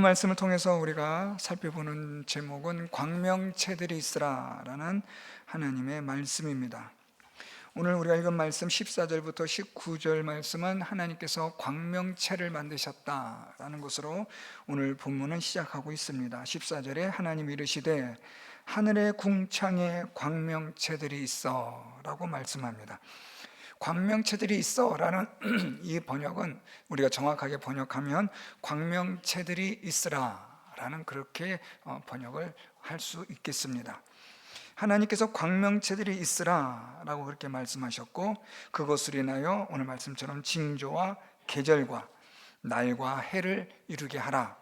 말씀을 통해서 우리가 살펴보는 제목은 광명체들이 있으라라는 하나님의 말씀입니다. 오늘 우리가 읽은 말씀 14절부터 19절 말씀은 하나님께서 광명체를 만드셨다라는 것으로 오늘 본문은 시작하고 있습니다. 14절에 하나님 이르시되 하늘의 궁창에 광명체들이 있어 라고 말씀합니다. 광명체들이 있어 라는 이 번역은 우리가 정확하게 번역하면 광명체들이 있으라 라는 그렇게 번역을 할 수 있겠습니다. 하나님께서 광명체들이 있으라 라고 그렇게 말씀하셨고, 그것을 인하여 오늘 말씀처럼 징조와 계절과 날과 해를 이루게 하라,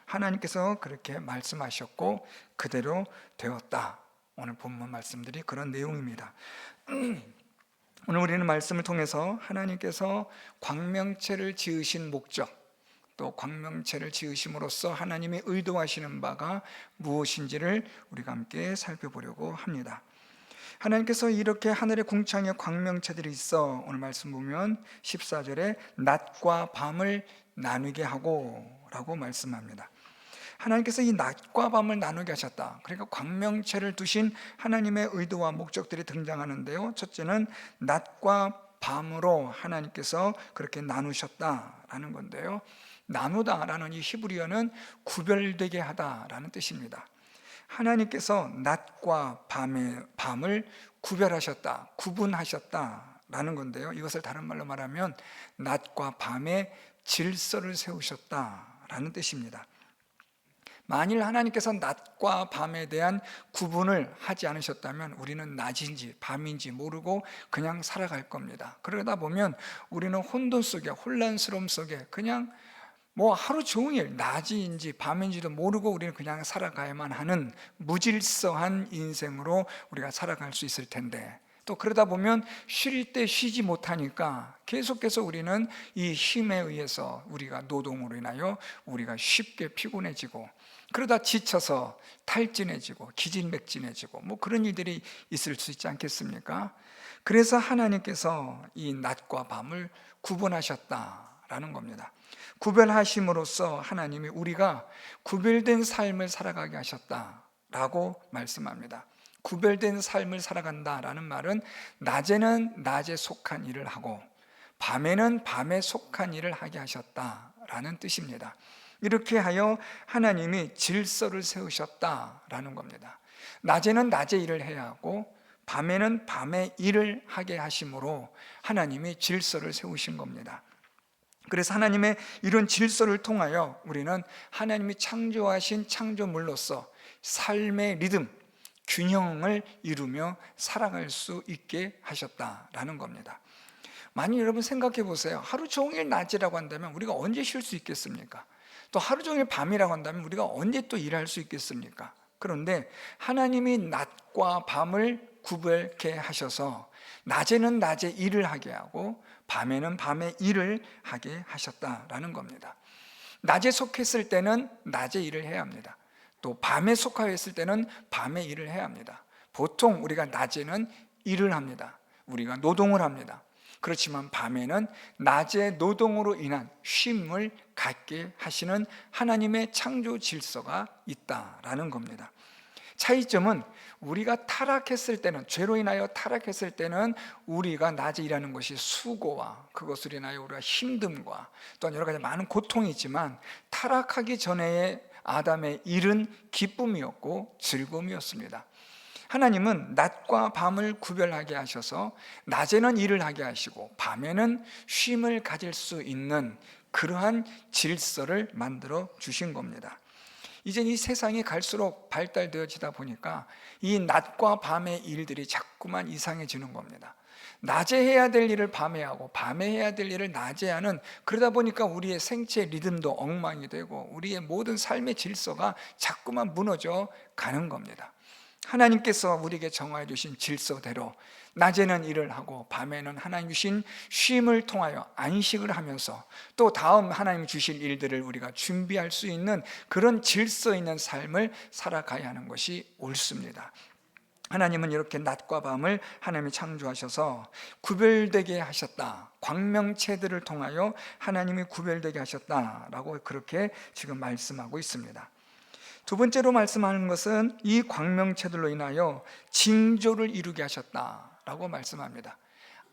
하나님께서 그렇게 말씀하셨고 그대로 되었다. 오늘 본문 말씀들이 그런 내용입니다. 오늘 우리는 말씀을 통해서 하나님께서 광명체를 지으신 목적, 또 광명체를 지으심으로써 하나님이 의도하시는 바가 무엇인지를 우리가 함께 살펴보려고 합니다. 하나님께서 이렇게 하늘의 궁창에 광명체들이 있어, 오늘 말씀 보면 14절에 낮과 밤을 나누게 하고 라고 말씀합니다. 하나님께서 이 낮과 밤을 나누게 하셨다. 그러니까 광명체를 두신 하나님의 의도와 목적들이 등장하는데요, 첫째는 낮과 밤으로 하나님께서 그렇게 나누셨다라는 건데요, 나누다라는 이 히브리어는 구별되게 하다라는 뜻입니다. 하나님께서 낮과 밤을 구별하셨다, 구분하셨다라는 건데요, 이것을 다른 말로 말하면 낮과 밤의 질서를 세우셨다라는 뜻입니다. 만일 하나님께서 낮과 밤에 대한 구분을 하지 않으셨다면 우리는 낮인지 밤인지 모르고 그냥 살아갈 겁니다. 그러다 보면 우리는 혼돈 속에, 혼란스러움 속에 그냥 하루 종일 낮인지 밤인지도 모르고 우리는 그냥 살아가야만 하는 무질서한 인생으로 우리가 살아갈 수 있을 텐데, 또 그러다 보면 쉴 때 쉬지 못하니까 계속해서 우리는 이 힘에 의해서 우리가 노동으로 인하여 우리가 쉽게 피곤해지고, 그러다 지쳐서 탈진해지고 기진맥진해지고 그런 일들이 있을 수 있지 않겠습니까? 그래서 하나님께서 이 낮과 밤을 구분하셨다라는 겁니다. 구별하심으로써 하나님이 우리가 구별된 삶을 살아가게 하셨다라고 말씀합니다. 구별된 삶을 살아간다라는 말은 낮에는 낮에 속한 일을 하고 밤에는 밤에 속한 일을 하게 하셨다라는 뜻입니다. 이렇게 하여 하나님이 질서를 세우셨다라는 겁니다. 낮에는 낮에 일을 해야 하고 밤에는 밤에 일을 하게 하심으로 하나님이 질서를 세우신 겁니다. 그래서 하나님의 이런 질서를 통하여 우리는 하나님이 창조하신 창조물로서 삶의 리듬, 균형을 이루며 살아갈 수 있게 하셨다라는 겁니다. 만약 여러분 생각해 보세요. 하루 종일 낮이라고 한다면 우리가 언제 쉴 수 있겠습니까? 또 하루 종일 밤이라고 한다면 우리가 언제 또 일할 수 있겠습니까? 그런데 하나님이 낮과 밤을 구별케 하셔서 낮에는 낮에 일을 하게 하고 밤에는 밤에 일을 하게 하셨다라는 겁니다. 낮에 속했을 때는 낮에 일을 해야 합니다. 또 밤에 속하여 있을 때는 밤에 일을 해야 합니다. 보통 우리가 낮에는 일을 합니다. 우리가 노동을 합니다. 그렇지만 밤에는 낮의 노동으로 인한 쉼을 갖게 하시는 하나님의 창조 질서가 있다라는 겁니다. 차이점은 우리가 타락했을 때는, 죄로 인하여 타락했을 때는 우리가 낮에 일하는 것이 수고와 그것으로 인하여 우리가 힘듦과 또 여러 가지 많은 고통이 있지만, 타락하기 전에 아담의 일은 기쁨이었고 즐거움이었습니다. 하나님은 낮과 밤을 구별하게 하셔서 낮에는 일을 하게 하시고 밤에는 쉼을 가질 수 있는 그러한 질서를 만들어 주신 겁니다. 이제 이 세상이 갈수록 발달되어지다 보니까 이 낮과 밤의 일들이 자꾸만 이상해지는 겁니다. 낮에 해야 될 일을 밤에 하고 밤에 해야 될 일을 낮에 하는, 그러다 보니까 우리의 생체 리듬도 엉망이 되고 우리의 모든 삶의 질서가 자꾸만 무너져 가는 겁니다. 하나님께서 우리에게 정하여 주신 질서대로 낮에는 일을 하고 밤에는 하나님 주신 쉼을 통하여 안식을 하면서 또 다음 하나님 주실 일들을 우리가 준비할 수 있는 그런 질서 있는 삶을 살아가야 하는 것이 옳습니다. 하나님은 이렇게 낮과 밤을 하나님이 창조하셔서 구별되게 하셨다. 광명체들을 통하여 하나님이 구별되게 하셨다라고 그렇게 지금 말씀하고 있습니다. 두 번째로 말씀하는 것은 이 광명체들로 인하여 징조를 이루게 하셨다라고 말씀합니다.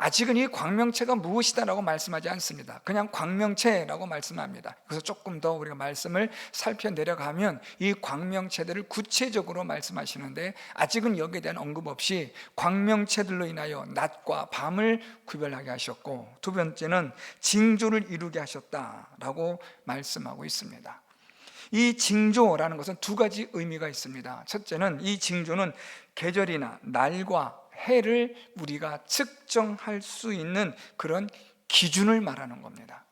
아직은 이 광명체가 무엇이다라고 말씀하지 않습니다. 그냥 광명체라고 말씀합니다. 그래서 조금 더 우리가 말씀을 살펴 내려가면 이 광명체들을 구체적으로 말씀하시는데, 아직은 여기에 대한 언급 없이 광명체들로 인하여 낮과 밤을 구별하게 하셨고, 두 번째는 징조를 이루게 하셨다라고 말씀하고 있습니다. 이 징조라는 것은 두 가지 의미가 있습니다. 첫째는 이 징조는 계절이나 날과 해를 우리가 측정할 수 있는 그런 기준을 말하는 겁니다.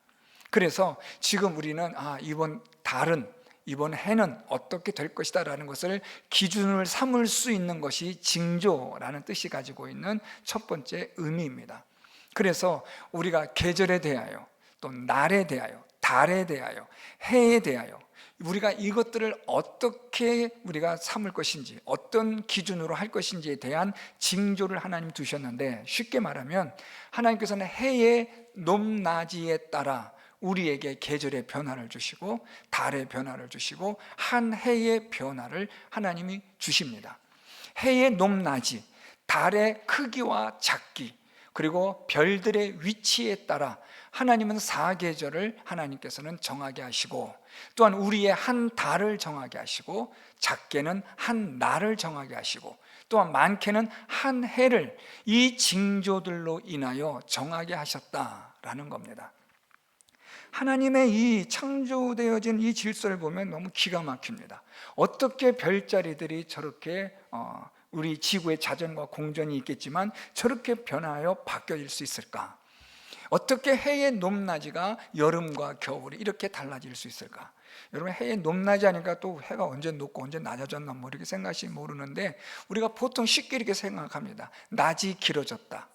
그래서 지금 우리는 이번 달은, 이번 해는 어떻게 될 것이다 라는 것을 기준을 삼을 수 있는 것이 징조라는 뜻이 가지고 있는 첫 번째 의미입니다. 그래서 우리가 계절에 대하여, 또 날에 대하여, 달에 대하여, 해에 대하여 우리가 이것들을 어떻게 우리가 삼을 것인지, 어떤 기준으로 할 것인지에 대한 징조를 하나님 두셨는데, 쉽게 말하면 하나님께서는 해의 높낮이에 따라 우리에게 계절의 변화를 주시고 달의 변화를 주시고 한 해의 변화를 하나님이 주십니다. 해의 높낮이, 달의 크기와 작기, 그리고 별들의 위치에 따라 하나님은 사계절을 하나님께서는 정하게 하시고, 또한 우리의 한 달을 정하게 하시고, 작게는 한 날을 정하게 하시고, 또한 많게는 한 해를 이 징조들로 인하여 정하게 하셨다라는 겁니다. 하나님의 이 창조되어진 이 질서를 보면 너무 기가 막힙니다. 어떻게 별자리들이 저렇게 우리 지구의 자전과 공전이 있겠지만 저렇게 변하여 바뀌어질 수 있을까? 어떻게 해의 높낮이가 여름과 겨울이 이렇게 달라질 수 있을까? 여러분, 해의 높낮이 하니까 또 해가 언제 높고 언제 낮아졌나 뭐 이렇게 생각하시 모르는데, 우리가 보통 쉽게 이렇게 생각합니다. 낮이 길어졌다,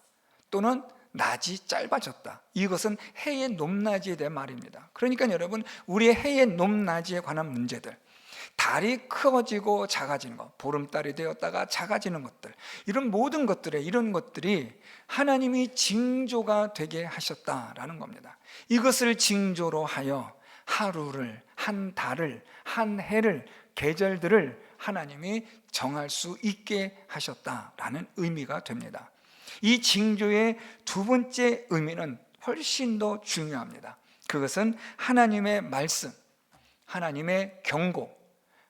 또는 낮이 짧아졌다. 이것은 해의 높낮이에 대한 말입니다. 그러니까 여러분, 우리의 해의 높낮이에 관한 문제들, 달이 커지고 작아지는 것, 보름달이 되었다가 작아지는 것들, 이런 모든 이런 것들이 하나님이 징조가 되게 하셨다라는 겁니다. 이것을 징조로 하여 하루를, 한 달을, 한 해를, 계절들을 하나님이 정할 수 있게 하셨다라는 의미가 됩니다. 이 징조의 두 번째 의미는 훨씬 더 중요합니다. 그것은 하나님의 말씀, 하나님의 경고,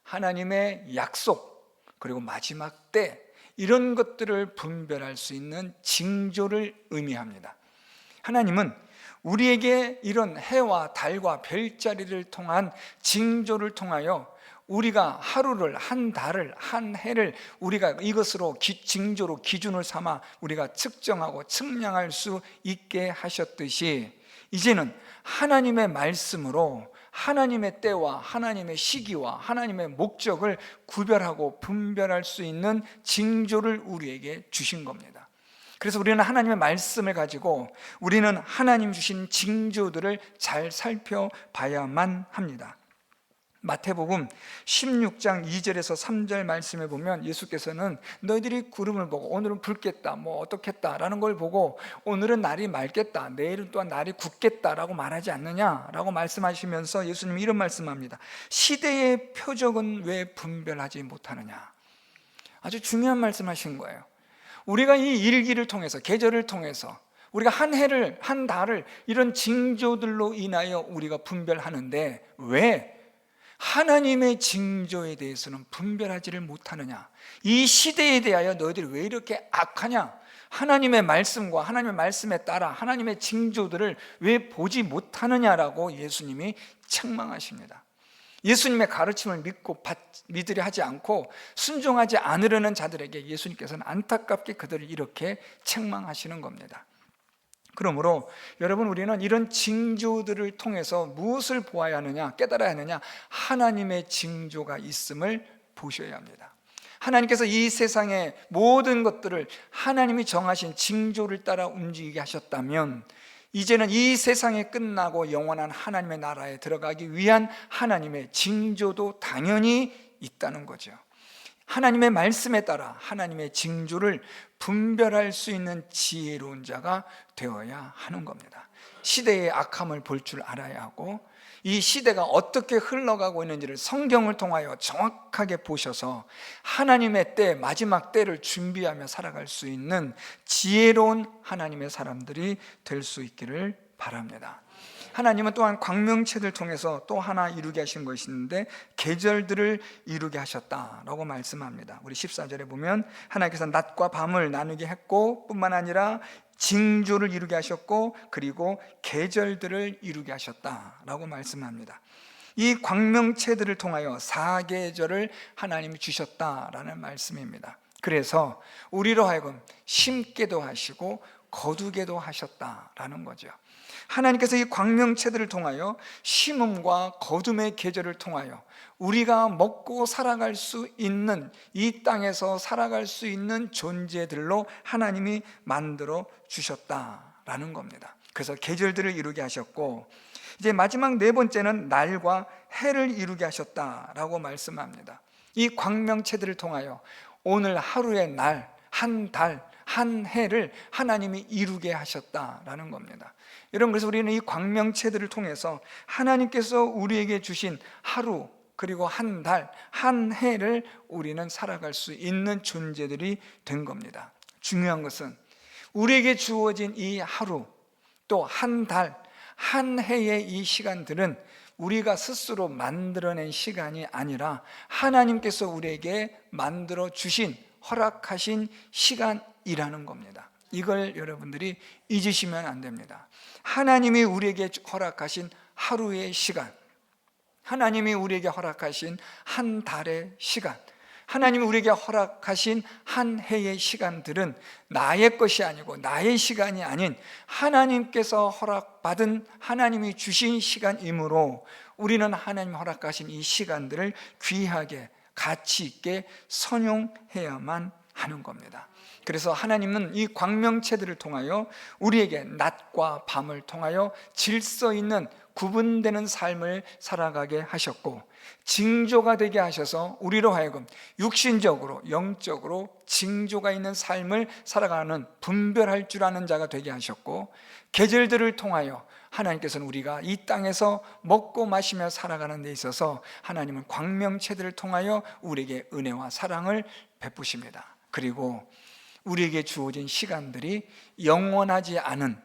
하나님의 약속, 그리고 마지막 때, 이런 것들을 분별할 수 있는 징조를 의미합니다. 하나님은 우리에게 이런 해와 달과 별자리를 통한 징조를 통하여 우리가 하루를, 한 달을, 한 해를 우리가 이것으로 징조로 기준을 삼아 우리가 측정하고 측량할 수 있게 하셨듯이, 이제는 하나님의 말씀으로 하나님의 때와 하나님의 시기와 하나님의 목적을 구별하고 분별할 수 있는 징조를 우리에게 주신 겁니다. 그래서 우리는 하나님의 말씀을 가지고 우리는 하나님 주신 징조들을 잘 살펴봐야만 합니다. 마태복음 16장 2절에서 3절 말씀에 보면 예수께서는 너희들이 구름을 보고 오늘은 붉겠다, 뭐 어떻겠다라는 걸 보고 오늘은 날이 맑겠다, 내일은 또한 날이 굳겠다라고 말하지 않느냐라고 말씀하시면서 예수님이 이런 말씀합니다. 시대의 표적은 왜 분별하지 못하느냐. 아주 중요한 말씀하신 거예요. 우리가 이 일기를 통해서, 계절을 통해서 우리가 한 해를, 한 달을 이런 징조들로 인하여 우리가 분별하는데, 왜 하나님의 징조에 대해서는 분별하지를 못하느냐? 이 시대에 대하여 너희들이 왜 이렇게 악하냐? 하나님의 말씀과 하나님의 말씀에 따라 하나님의 징조들을 왜 보지 못하느냐라고 예수님이 책망하십니다. 예수님의 가르침을 믿으려 하지 않고 순종하지 않으려는 자들에게 예수님께서는 안타깝게 그들을 이렇게 책망하시는 겁니다. 그러므로 여러분, 우리는 이런 징조들을 통해서 무엇을 보아야 하느냐, 깨달아야 하느냐? 하나님의 징조가 있음을 보셔야 합니다. 하나님께서 이 세상의 모든 것들을 하나님이 정하신 징조를 따라 움직이게 하셨다면, 이제는 이 세상이 끝나고 영원한 하나님의 나라에 들어가기 위한 하나님의 징조도 당연히 있다는 거죠. 하나님의 말씀에 따라 하나님의 징조를 분별할 수 있는 지혜로운 자가 되어야 하는 겁니다. 시대의 악함을 볼 줄 알아야 하고, 이 시대가 어떻게 흘러가고 있는지를 성경을 통하여 정확하게 보셔서 하나님의 때, 마지막 때를 준비하며 살아갈 수 있는 지혜로운 하나님의 사람들이 될 수 있기를 바랍니다. 하나님은 또한 광명체를 통해서 또 하나 이루게 하신 것이 있는데, 계절들을 이루게 하셨다라고 말씀합니다. 우리 14절에 보면 하나님께서 낮과 밤을 나누게 했고, 뿐만 아니라 징조를 이루게 하셨고, 그리고 계절들을 이루게 하셨다라고 말씀합니다. 이 광명체들을 통하여 사계절을 하나님이 주셨다라는 말씀입니다. 그래서 우리로 하여금 심게도 하시고 거두게도 하셨다라는 거죠. 하나님께서 이 광명체들을 통하여 심음과 거둠의 계절을 통하여 우리가 먹고 살아갈 수 있는, 이 땅에서 살아갈 수 있는 존재들로 하나님이 만들어 주셨다라는 겁니다. 그래서 계절들을 이루게 하셨고, 이제 마지막 네 번째는 날과 해를 이루게 하셨다라고 말씀합니다. 이 광명체들을 통하여 오늘 하루의 날, 한 달, 한 해를 하나님이 이루게 하셨다라는 겁니다. 여러분, 그래서 우리는 이 광명체들을 통해서 하나님께서 우리에게 주신 하루, 그리고 한 달, 한 해를 우리는 살아갈 수 있는 존재들이 된 겁니다. 중요한 것은 우리에게 주어진 이 하루, 또 한 달, 한 해의 이 시간들은 우리가 스스로 만들어낸 시간이 아니라 하나님께서 우리에게 만들어 주신, 허락하신 시간이라는 겁니다. 이걸 여러분들이 잊으시면 안 됩니다. 하나님이 우리에게 허락하신 하루의 시간, 하나님이 우리에게 허락하신 한 달의 시간, 하나님이 우리에게 허락하신 한 해의 시간들은 나의 것이 아니고 나의 시간이 아닌 하나님께서 허락받은, 하나님이 주신 시간이므로 우리는 하나님 허락하신 이 시간들을 귀하게, 가치 있게 선용해야만 하는 겁니다. 그래서 하나님은 이 광명체들을 통하여 우리에게 낮과 밤을 통하여 질서 있는, 구분되는 삶을 살아가게 하셨고, 징조가 되게 하셔서 우리로 하여금 육신적으로, 영적으로 징조가 있는 삶을 살아가는, 분별할 줄 아는 자가 되게 하셨고, 계절들을 통하여 하나님께서는 우리가 이 땅에서 먹고 마시며 살아가는 데 있어서 하나님은 광명체들을 통하여 우리에게 은혜와 사랑을 베푸십니다. 그리고 우리에게 주어진 시간들이 영원하지 않은,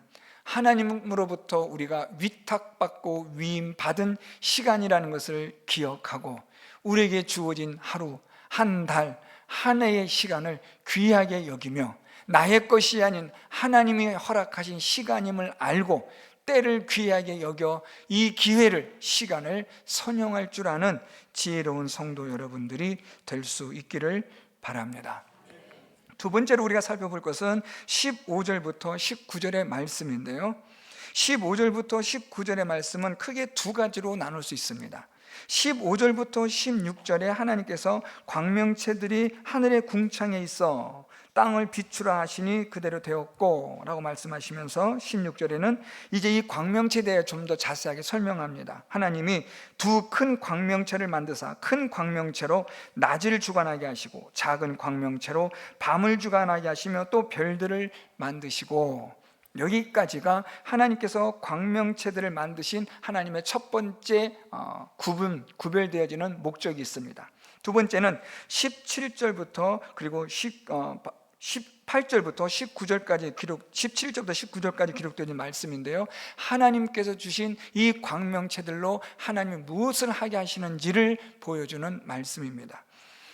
하나님으로부터 우리가 위탁받고 위임받은 시간이라는 것을 기억하고, 우리에게 주어진 하루, 한 달, 한 해의 시간을 귀하게 여기며 나의 것이 아닌 하나님이 허락하신 시간임을 알고 때를 귀하게 여겨 이 기회를, 시간을 선용할 줄 아는 지혜로운 성도 여러분들이 될 수 있기를 바랍니다. 두 번째로 우리가 살펴볼 것은 15절부터 19절의 말씀인데요, 15절부터 19절의 말씀은 크게 두 가지로 나눌 수 있습니다. 15절부터 16절에 하나님께서 광명체들이 하늘의 궁창에 있어 땅을 비추라 하시니 그대로 되었고 라고 말씀하시면서 16절에는 이제 이 광명체에 대해 좀 더 자세하게 설명합니다. 하나님이 두 큰 광명체를 만드사 큰 광명체로 낮을 주관하게 하시고 작은 광명체로 밤을 주관하게 하시며 또 별들을 만드시고, 여기까지가 하나님께서 광명체들을 만드신 하나님의 첫 번째 구별되어지는 목적이 있습니다. 두 번째는 17절부터 그리고 18절부터 19절까지 17절부터 19절까지 기록되어진 말씀인데요, 하나님께서 주신 이 광명체들로 하나님이 무엇을 하게 하시는지를 보여주는 말씀입니다.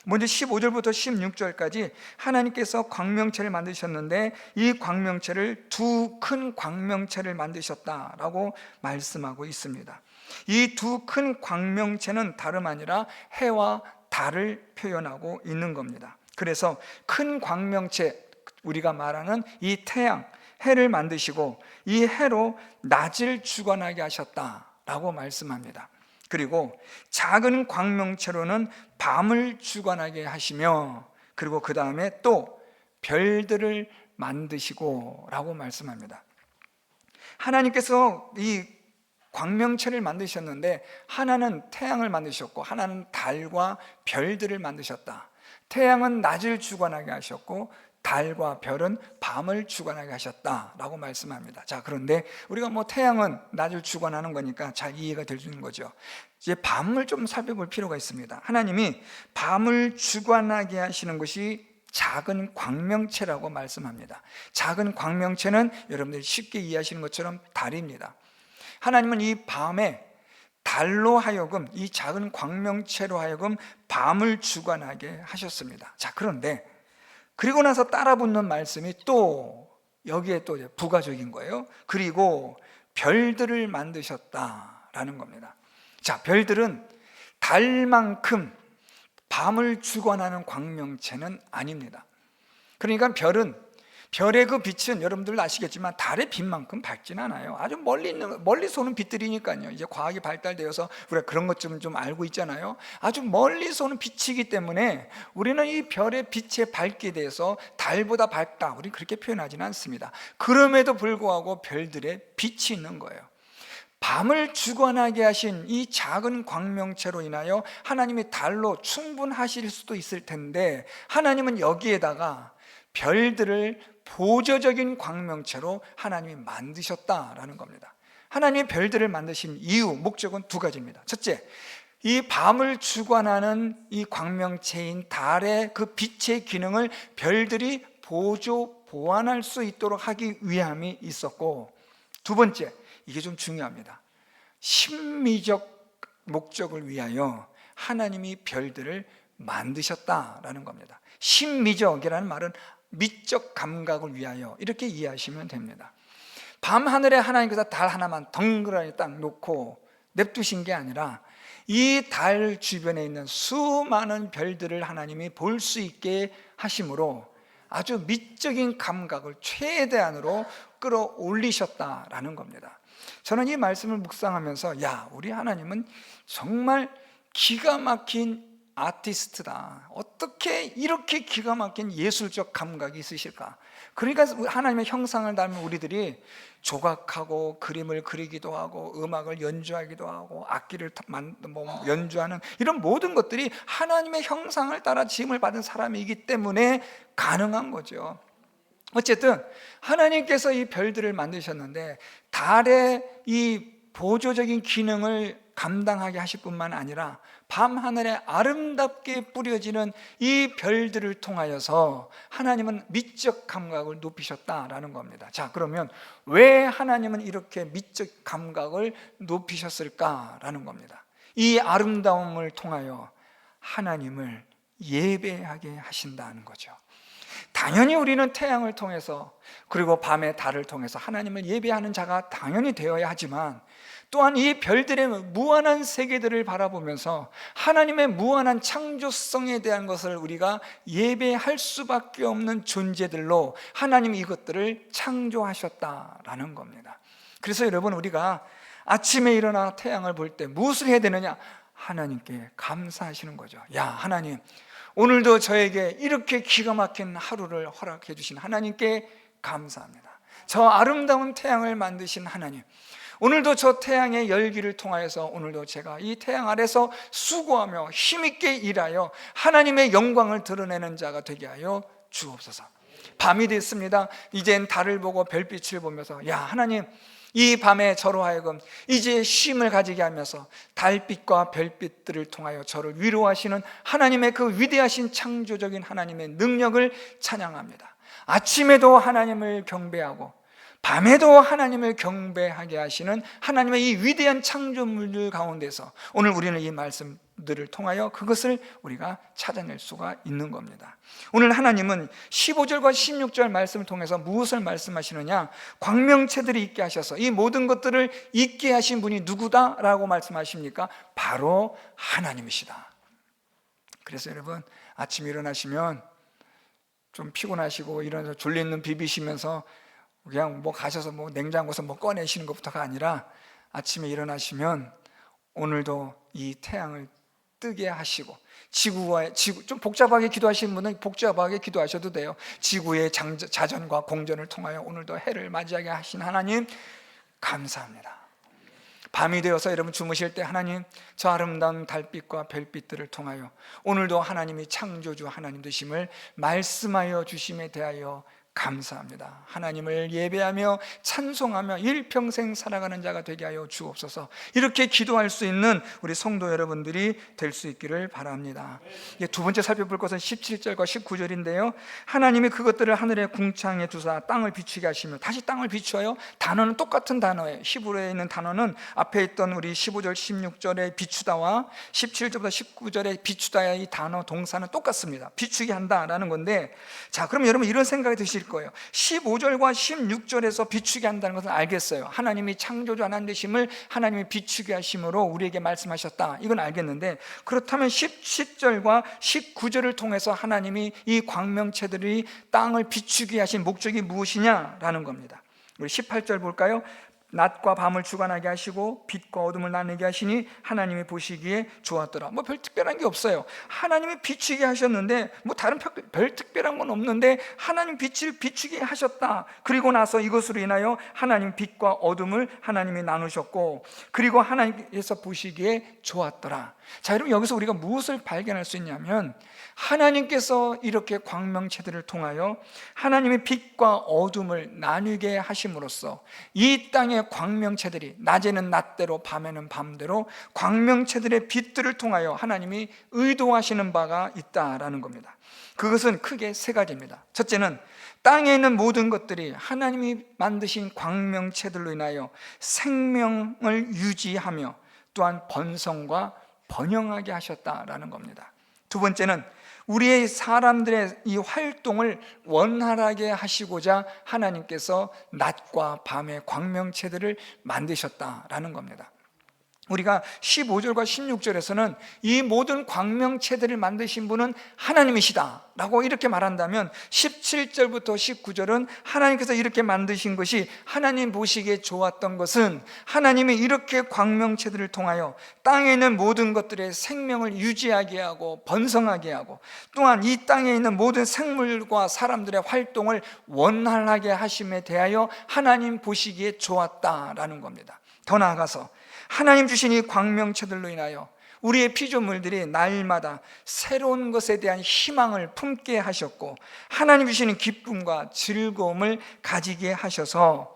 먼저 15절부터 16절까지 하나님께서 광명체를 만드셨는데 이 광명체를 두 큰 광명체를 만드셨다라고 말씀하고 있습니다. 이 두 큰 광명체는 다름 아니라 해와 달을 표현하고 있는 겁니다. 그래서 큰 광명체, 우리가 말하는 이 태양, 해를 만드시고 이 해로 낮을 주관하게 하셨다라고 말씀합니다. 그리고 작은 광명체로는 밤을 주관하게 하시며, 그리고 그 다음에 또 별들을 만드시고 라고 말씀합니다. 하나님께서 이 광명체를 만드셨는데 하나는 태양을 만드셨고 하나는 달과 별들을 만드셨다. 태양은 낮을 주관하게 하셨고 달과 별은 밤을 주관하게 하셨다라고 말씀합니다. 자, 그런데 우리가 태양은 낮을 주관하는 거니까 잘 이해가 되는 거죠. 이제 밤을 좀 살펴볼 필요가 있습니다. 하나님이 밤을 주관하게 하시는 것이 작은 광명체라고 말씀합니다. 작은 광명체는 여러분들이 쉽게 이해하시는 것처럼 달입니다. 하나님은 이 밤에 달로 하여금, 이 작은 광명체로 하여금 밤을 주관하게 하셨습니다. 자, 그런데 그리고 나서 따라 붙는 말씀이 또 여기에 또 부가적인 거예요. 그리고 별들을 만드셨다라는 겁니다. 자, 별들은 달만큼 밤을 주관하는 광명체는 아닙니다. 그러니까 별의 그 빛은 여러분들 아시겠지만 달의 빛만큼 밝진 않아요. 아주 멀리서 오는 빛들이니까요. 이제 과학이 발달되어서 우리가 그런 것 좀 알고 있잖아요. 아주 멀리서 오는 빛이기 때문에 우리는 이 별의 빛에 밝게 대해서 달보다 밝다, 우리 그렇게 표현하지는 않습니다. 그럼에도 불구하고 별들의 빛이 있는 거예요. 밤을 주관하게 하신 이 작은 광명체로 인하여 하나님이 달로 충분하실 수도 있을 텐데, 하나님은 여기에다가 별들을 보조적인 광명체로 하나님이 만드셨다라는 겁니다. 하나님이 별들을 만드신 이유, 목적은 두 가지입니다. 첫째, 이 밤을 주관하는 이 광명체인 달의 그 빛의 기능을 별들이 보완할 수 있도록 하기 위함이 있었고, 두 번째, 이게 좀 중요합니다. 심미적 목적을 위하여 하나님이 별들을 만드셨다라는 겁니다. 심미적이라는 말은 미적 감각을 위하여, 이렇게 이해하시면 됩니다. 밤하늘에 하나님께서 달 하나만 덩그러니 딱 놓고 냅두신 게 아니라 이 달 주변에 있는 수많은 별들을 하나님이 볼 수 있게 하심으로 아주 미적인 감각을 최대한으로 끌어올리셨다라는 겁니다. 저는 이 말씀을 묵상하면서 우리 하나님은 정말 기가 막힌 아티스트다. 어떻게 이렇게 기가 막힌 예술적 감각이 있으실까? 그러니까 하나님의 형상을 닮은 우리들이 조각하고 그림을 그리기도 하고 음악을 연주하기도 하고 악기를 연주하는 이런 모든 것들이 하나님의 형상을 따라 지음을 받은 사람이기 때문에 가능한 거죠. 어쨌든 하나님께서 이 별들을 만드셨는데 달의 이 보조적인 기능을 감당하게 하실 뿐만 아니라 밤하늘에 아름답게 뿌려지는 이 별들을 통하여서 하나님은 미적 감각을 높이셨다라는 겁니다. 자, 그러면 왜 하나님은 이렇게 미적 감각을 높이셨을까라는 겁니다. 이 아름다움을 통하여 하나님을 예배하게 하신다는 거죠. 당연히 우리는 태양을 통해서 그리고 밤의 달을 통해서 하나님을 예배하는 자가 당연히 되어야 하지만, 또한 이 별들의 무한한 세계들을 바라보면서 하나님의 무한한 창조성에 대한 것을 우리가 예배할 수밖에 없는 존재들로 하나님이 이것들을 창조하셨다라는 겁니다. 그래서 여러분, 우리가 아침에 일어나 태양을 볼 때 무엇을 해야 되느냐? 하나님께 감사하시는 거죠. 하나님, 오늘도 저에게 이렇게 기가 막힌 하루를 허락해 주신 하나님께 감사합니다. 저 아름다운 태양을 만드신 하나님, 오늘도 저 태양의 열기를 통하여서 오늘도 제가 이 태양 아래서 수고하며 힘있게 일하여 하나님의 영광을 드러내는 자가 되게 하여 주옵소서. 밤이 됐습니다. 이젠 달을 보고 별빛을 보면서 하나님, 이 밤에 저로 하여금 이제 쉼을 가지게 하면서 달빛과 별빛들을 통하여 저를 위로하시는 하나님의 그 위대하신 창조적인 하나님의 능력을 찬양합니다. 아침에도 하나님을 경배하고 밤에도 하나님을 경배하게 하시는 하나님의 이 위대한 창조물들 가운데서 오늘 우리는 이 말씀들을 통하여 그것을 우리가 찾아낼 수가 있는 겁니다. 오늘 하나님은 15절과 16절 말씀을 통해서 무엇을 말씀하시느냐? 광명체들이 있게 하셔서 이 모든 것들을 있게 하신 분이 누구다라고 말씀하십니까? 바로 하나님이시다. 그래서 여러분, 아침에 일어나시면 좀 피곤하시고 일어나서 졸린 눈 비비시면서 그냥 가셔서 냉장고에서 꺼내시는 것부터가 아니라 아침에 일어나시면 오늘도 이 태양을 뜨게 하시고 지구 좀 복잡하게 기도하시는 분은 복잡하게 기도하셔도 돼요. 지구의 자전과 공전을 통하여 오늘도 해를 맞이하게 하신 하나님 감사합니다. 밤이 되어서 여러분 주무실 때 하나님, 저 아름다운 달빛과 별빛들을 통하여 오늘도 하나님이 창조주 하나님 되심을 말씀하여 주심에 대하여 감사합니다. 하나님을 예배하며 찬송하며 일평생 살아가는 자가 되게 하여 주옵소서. 이렇게 기도할 수 있는 우리 성도 여러분들이 될 수 있기를 바랍니다. 두 번째 살펴볼 것은 17절과 19절인데요 하나님이 그것들을 하늘의 궁창에 두사 땅을 비추게 하시며, 다시 땅을 비추어요. 단어는 똑같은 단어예요. 히브리어에 있는 단어는 앞에 있던 우리 15절 16절의 비추다와 17절부터 19절의 비추다의 이 단어 동사는 똑같습니다. 비추게 한다라는 건데, 자, 그럼 여러분 이런 생각이 드실 거예요. 15절과 16절에서 비추게 한다는 것은 알겠어요. 하나님이 창조주 하나님 되심을 하나님이 비추게 하심으로 우리에게 말씀하셨다, 이건 알겠는데, 그렇다면 17절과 19절을 통해서 하나님이 이 광명체들이 땅을 비추게 하신 목적이 무엇이냐라는 겁니다. 우리 18절 볼까요? 낮과 밤을 주관하게 하시고 빛과 어둠을 나누게 하시니 하나님이 보시기에 좋았더라. 뭐 별 특별한 게 없어요. 하나님이 비추게 하셨는데 뭐 다른 별 특별한 건 없는데 하나님 빛을 비추게 하셨다. 그리고 나서 이것으로 인하여 하나님 빛과 어둠을 하나님이 나누셨고, 그리고 하나님께서 보시기에 좋았더라. 자, 여러분 여기서 우리가 무엇을 발견할 수 있냐면, 하나님께서 이렇게 광명체들을 통하여 하나님의 빛과 어둠을 나누게 하심으로써 이 땅의 광명체들이 낮에는 낮대로 밤에는 밤대로 광명체들의 빛들을 통하여 하나님이 의도하시는 바가 있다라는 겁니다. 그것은 크게 세 가지입니다. 첫째는 땅에 있는 모든 것들이 하나님이 만드신 광명체들로 인하여 생명을 유지하며 또한 번성과 번영하게 하셨다라는 겁니다. 두 번째는 우리의 사람들의 이 활동을 원활하게 하시고자 하나님께서 낮과 밤의 광명체들을 만드셨다라는 겁니다. 우리가 15절과 16절에서는 이 모든 광명체들을 만드신 분은 하나님이시다 라고 이렇게 말한다면, 17절부터 19절은 하나님께서 이렇게 만드신 것이 하나님 보시기에 좋았던 것은 하나님이 이렇게 광명체들을 통하여 땅에 있는 모든 것들의 생명을 유지하게 하고 번성하게 하고, 또한 이 땅에 있는 모든 생물과 사람들의 활동을 원활하게 하심에 대하여 하나님 보시기에 좋았다라는 겁니다. 더 나아가서 하나님 주신 이 광명체들로 인하여 우리의 피조물들이 날마다 새로운 것에 대한 희망을 품게 하셨고, 하나님 주시는 기쁨과 즐거움을 가지게 하셔서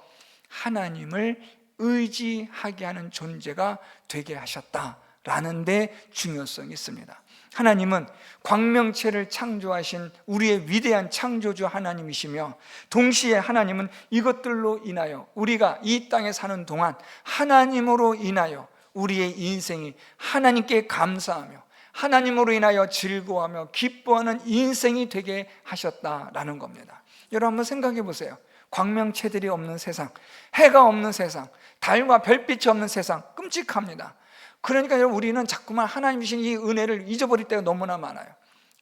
하나님을 의지하게 하는 존재가 되게 하셨다라는 데 중요성이 있습니다. 하나님은 광명체를 창조하신 우리의 위대한 창조주 하나님이시며, 동시에 하나님은 이것들로 인하여 우리가 이 땅에 사는 동안 하나님으로 인하여 우리의 인생이 하나님께 감사하며 하나님으로 인하여 즐거워하며 기뻐하는 인생이 되게 하셨다라는 겁니다. 여러분 한번 생각해 보세요. 광명체들이 없는 세상, 해가 없는 세상, 달과 별빛이 없는 세상, 끔찍합니다. 그러니까 여러분 우리는 자꾸만 하나님 주신 이 은혜를 잊어버릴 때가 너무나 많아요.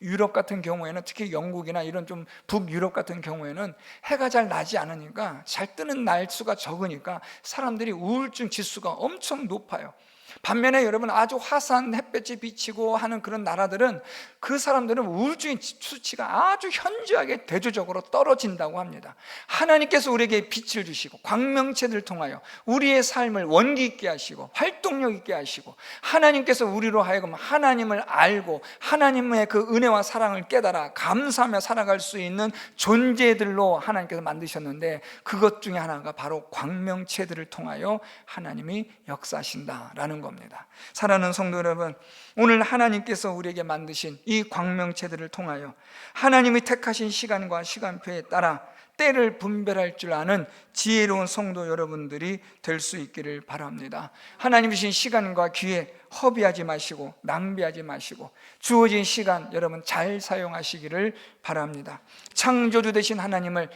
유럽 같은 경우에는, 특히 영국이나 이런 좀 북유럽 같은 경우에는 해가 잘 나지 않으니까, 잘 뜨는 날수가 적으니까 사람들이 우울증 지수가 엄청 높아요. 반면에 여러분 아주 화사한 햇볕이 비치고 하는 그런 나라들은 그 사람들은 우울증 수치가 아주 현저하게 대조적으로 떨어진다고 합니다. 하나님께서 우리에게 빛을 주시고 광명체들을 통하여 우리의 삶을 원기 있게 하시고 활동력 있게 하시고, 하나님께서 우리로 하여금 하나님을 알고 하나님의 그 은혜와 사랑을 깨달아 감사하며 살아갈 수 있는 존재들로 하나님께서 만드셨는데, 그것 중에 하나가 바로 광명체들을 통하여 하나님이 역사하신다라는 겁니다. 사랑하는 성도 여러분, 오늘 하나님께서 우리에게 만드신 이 광명체들을 통하여 하나님이 택하신 시간과 시간표에 따라 때를 분별할 줄 아는 지혜로운 성도 여러분들이 될 수 있기를 바랍니다. 하나님 주신 시간과 기회 허비하지 마시고 낭비하지 마시고 주어진 시간 여러분 잘 사용하시기를 바랍니다. 창조주 되신 하나님을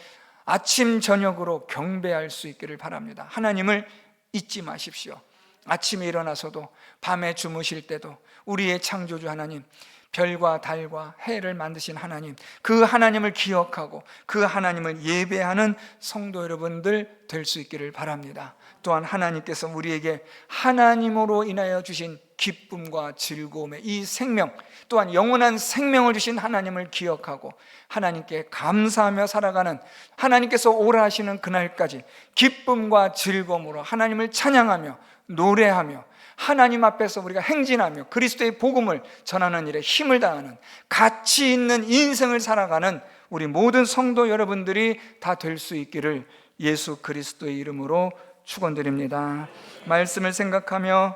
아침 저녁으로 경배할 수 있기를 바랍니다. 하나님을 잊지 마십시오. 아침에 일어나서도 밤에 주무실 때도 우리의 창조주 하나님, 별과 달과 해를 만드신 하나님, 그 하나님을 기억하고 그 하나님을 예배하는 성도 여러분들 될 수 있기를 바랍니다. 또한 하나님께서 우리에게 하나님으로 인하여 주신 기쁨과 즐거움의 이 생명, 또한 영원한 생명을 주신 하나님을 기억하고 하나님께 감사하며 살아가는, 하나님께서 오라 하시는 그날까지 기쁨과 즐거움으로 하나님을 찬양하며 노래하며 하나님 앞에서 우리가 행진하며 그리스도의 복음을 전하는 일에 힘을 다하는 가치 있는 인생을 살아가는 우리 모든 성도 여러분들이 다 될 수 있기를 예수 그리스도의 이름으로 축원드립니다. 말씀을 생각하며